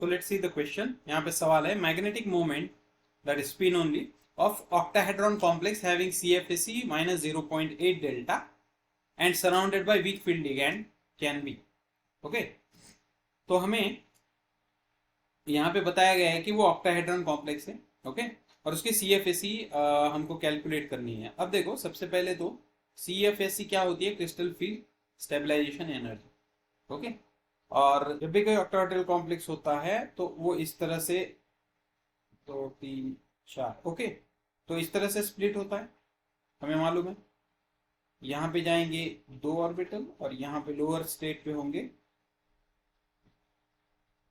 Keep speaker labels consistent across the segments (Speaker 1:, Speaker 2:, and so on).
Speaker 1: तो let's see the question. यहाँ पे सवाल है magnetic moment that is spin only of octahedron complex having CFSE minus 0.8 delta and surrounded by weak field ligand can be। Okay, तो हमें यहाँ पे बताया गया है कि वो ऑक्टाहेड्रॉन कॉम्प्लेक्स है। ओके, और उसकी CFSE हमको कैलकुलेट करनी है। अब देखो, सबसे पहले तो CFSE क्या होती है? Crystal field stabilisation energy. Okay, और जब भी कोई ऑक्टाहेड्रल कॉम्प्लेक्स होता है तो वो इस तरह से 2 3 4 ओके, तो इस तरह से स्प्लिट होता है, हमें मालूम है। यहाँ पे जाएंगे 2 ऑर्बिटल और यहाँ पे लोअर स्टेट पे होंगे।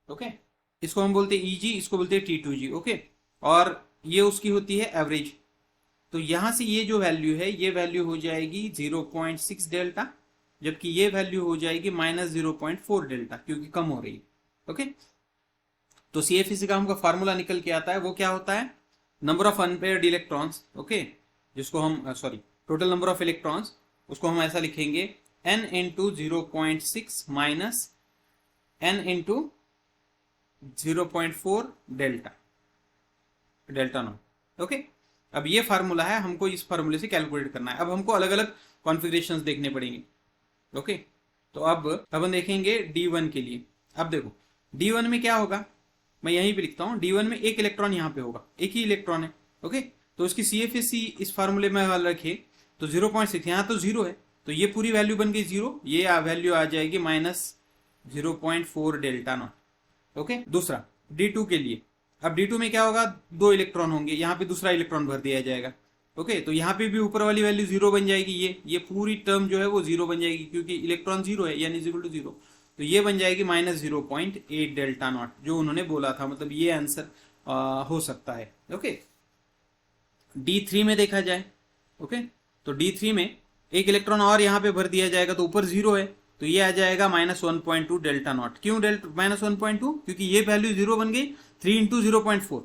Speaker 1: ओके, इसको हम बोलते हैं EG, इसको बोलते हैं T2G। ओके, और ये उसकी होती है एवरेज। तो यहां से ये जो वैल्यू है, ये वैल्यू हो जाएगी 0.6 डेल्टा, जबकि ये वैल्यू हो जाएगी -0.4 डेल्टा, क्योंकि कम हो रही है। ओके, तो CFSE का हमका फार्मूला निकल के आता है, वो क्या होता है? Number of unpaired electrons. Okay, जिसको हम टोटल नंबर ऑफ इलेक्ट्रॉन्स, उसको हम ऐसा लिखेंगे n into 0.6 minus n into 0.4 delta not. Okay, अब ये फार्मूला है, हमको इस फार्मूले से कैलकुलेट करना है। अब हमको अलग अलग कॉन्फ़िगरेशंस देखने पड़ेंगे। ओके, तो अब हम देखेंगे D1 के लिए। अब देखो D1 में क्या होगा, मैं यहीं पे लिखता हूँ। D1 में एक इलेक्ट्रॉन यहाँ पे होगा, एक ही इलेक्ट्रॉन है। ओके, तो उसकी CFSE इस फार्मूले में रखे तो 0.6, यहाँ तो 0 है, तो ये पूरी वैल्यू बन गई 0, ये वैल्यू आ जाएगी -0.4 डेल्टा नॉट। ओके, दूसरा D2 के लिए। अब D2 में क्या होगा? 2 इलेक्ट्रॉन होंगे, यहाँ पे दूसरा इलेक्ट्रॉन भर दिया जाएगा। ओके, तो यहाँ पे भी ऊपर वाली वैल्यू 0 बन जाएगी, ये पूरी टर्म जो है वो 0 बन जाएगी, क्योंकि इलेक्ट्रॉन 0 है, यानी इक्वल टू 0। तो ये बन जाएगी -0.8 डेल्टा नॉट, जो उन्होंने बोला था। मतलब ये आंसर हो सकता है। ओके, D3 में देखा जाए। ओके, तो D3 में एक इलेक्ट्रॉन और यहाँ पे भर दिया जाएगा, तो ऊपर 0 है, तो ये आ जाएगा -1.2 डेल्टा नॉट। क्यों -1.2? क्योंकि ये वैल्यू 0 बन गई, 3 इंटू 0.4,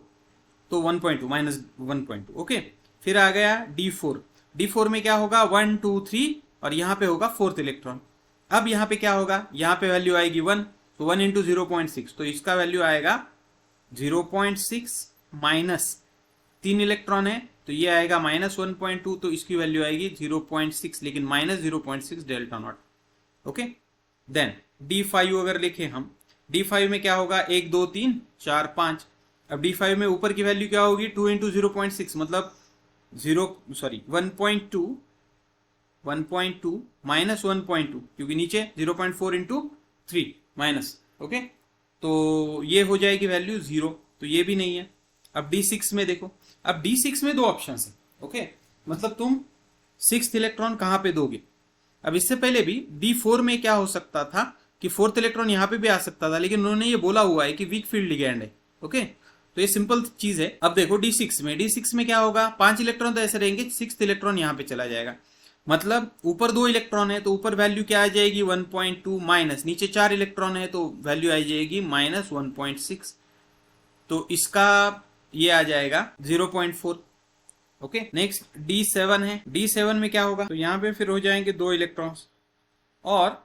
Speaker 1: तो 1.2 -1.2। ओके, फिर आ गया D4। D4 में क्या होगा? 1 2 3 और यहाँ पे होगा 4th इलेक्ट्रॉन। अब यहाँ पे क्या होगा? यहाँ पे वैल्यू आएगी 1, तो 1 इंटू 0.6, तो इसका वैल्यू आएगा 0.6 माइनस 3 इलेक्ट्रॉन है, तो ये आएगा -1.2, तो इसकी वैल्यू आएगी 0.6, लेकिन -0.6 delta not. Okay, then D5 अगर लिखे हम, D5 में क्या होगा? 1 2 3 4 5। अब D5 में ऊपर की वैल्यू क्या होगी? 2 इंटू 0.6, मतलब 1.2 माइनस 1.2, क्योंकि नीचे 0.4 इंटू 3 माइनस। ओके, तो ये हो जाएगी वैल्यू 0, तो ये भी नहीं है। अब D6 में देखो, अब D6 में 2 ऑप्शन है। ओके, मतलब तुम 6th इलेक्ट्रॉन कहाँ पे दोगे? अब इससे पहले भी D4 में क्या हो सकता था कि 4th इलेक्ट्रॉन यहाँ पे भी आ सकता था, लेकिन उन्होंने ये बोला हुआ है कि वीक फील्ड लिगैंड है। ओके, तो ये सिंपल चीज है। अब देखो D6 में क्या होगा? 5 इलेक्ट्रॉन तो ऐसे रहेंगे, 6th इलेक्ट्रॉन यहाँ पे चला जाएगा, मतलब ऊपर 2 इलेक्ट्रॉन है, तो ऊपर वैल्यू क्या आ जाएगी? 1.2 माइनस, नीचे 4 इलेक्ट्रॉन है, तो वैल्यू आ जाएगी -1.6, तो इसका ये आ जाएगा 0.4। ओके, नेक्स्ट D7 है। D7 में क्या होगा? तो यहाँ पे फिर हो जाएंगे 2 इलेक्ट्रॉन्स, और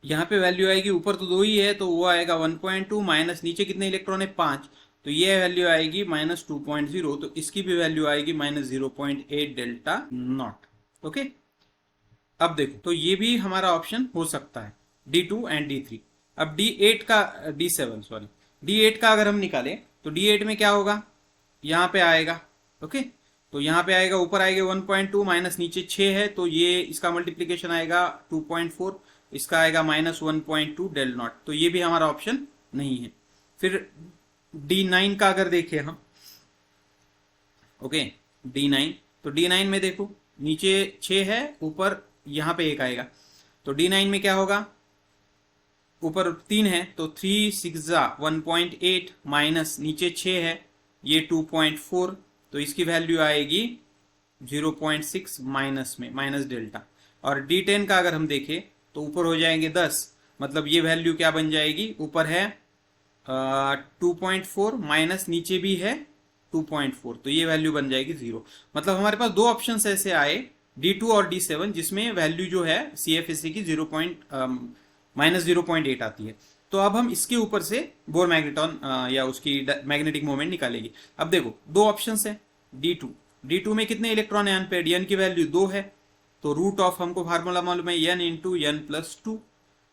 Speaker 1: यहाँ पे वैल्यू आएगी, ऊपर तो 2 ही है, तो वो आएगा 1.2 माइनस, नीचे कितने इलेक्ट्रॉन है? 5, तो ये वैल्यू आएगी -2.0, तो इसकी भी वैल्यू आएगी -0.8 डेल्टा नॉट। ओके, अब देखो, तो ये भी हमारा ऑप्शन हो सकता है, D2 एंड D3। अब D8 का अगर हम निकालें, तो D8 में क्या होगा? यहाँ पे आएगा। ओके, तो यहाँ पे आएगा, ऊपर आएगा 1.2 माइनस, नीचे 6 है, तो ये इसका मल्टीप्लीकेशन आएगा 2.4, इसका आएगा -1.2 डेल नॉट, तो ये भी हमारा ऑप्शन नहीं है। फिर D9 का अगर देखें हम, ओके, D9, तो D9 में देखो, नीचे 6 है, ऊपर यहाँ पे 1 आएगा, तो D9 में क्या होगा? ऊपर 3 है, तो 3 6 1.8 माइनस, नीचे 6 है, ये 2.4, तो इसकी वैल्यू आएगी 0.6 माइनस में, माइनस डेल्टा। और D10 का अगर हम देखें, तो ऊपर हो जाएंगे 10, मतलब ये वैल्यू क्या बन जाएगी? ऊपर है 2.4 माइनस, नीचे भी है 2.4, तो ये वैल्यू बन जाएगी 0। मतलब हमारे पास 2 ऑप्शन ऐसे आए, D2 और D7, जिसमें वैल्यू जो है CFSE की -0.8 आती है। तो अब हम इसके ऊपर से बोर मैग्नेटॉन या उसकी मैग्नेटिक मोमेंट निकालेंगे। अब देखो दो ऑप्शंस है, D2 में कितने इलेक्ट्रॉन है अनपेड, n की वैल्यू 2 है, तो रूट ऑफ हमको फार्मूला मालूम है n इंटू n प्लस 2,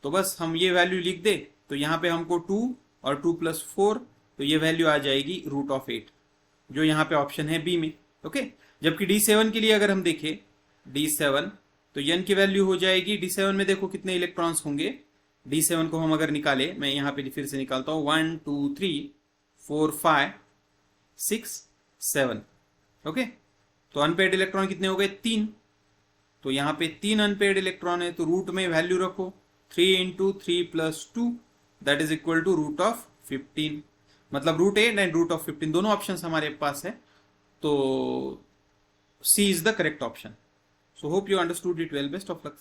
Speaker 1: तो बस हम ये वैल्यू लिख दे तो यहाँ पे हमको 2 और 2 प्लस 4, तो ये वैल्यू आ जाएगी रूट ऑफ 8, जो यहाँ पे ऑप्शन है बी में। ओके, जबकि D7 के लिए अगर हम देखें D7 तो n की वैल्यू हो जाएगी, D7 में देखो कितने इलेक्ट्रॉन्स होंगे, D7 को हम अगर निकाले, मैं यहाँ पे फिर से निकालता हूँ 1 2 3 4 5 6 7। ओके, तो अनपेड इलेक्ट्रॉन कितने हो गए, 3, तो यहाँ पे 3 अनपेड इलेक्ट्रॉन है, तो रूट में वैल्यू रखो 3 into 3 plus 2 that is equal to root of 15, मतलब रूट 8 एंड रूट ऑफ 15 दोनों ऑप्शन हमारे पास है, तो c is the correct option. So hope you understood it well, best of luck.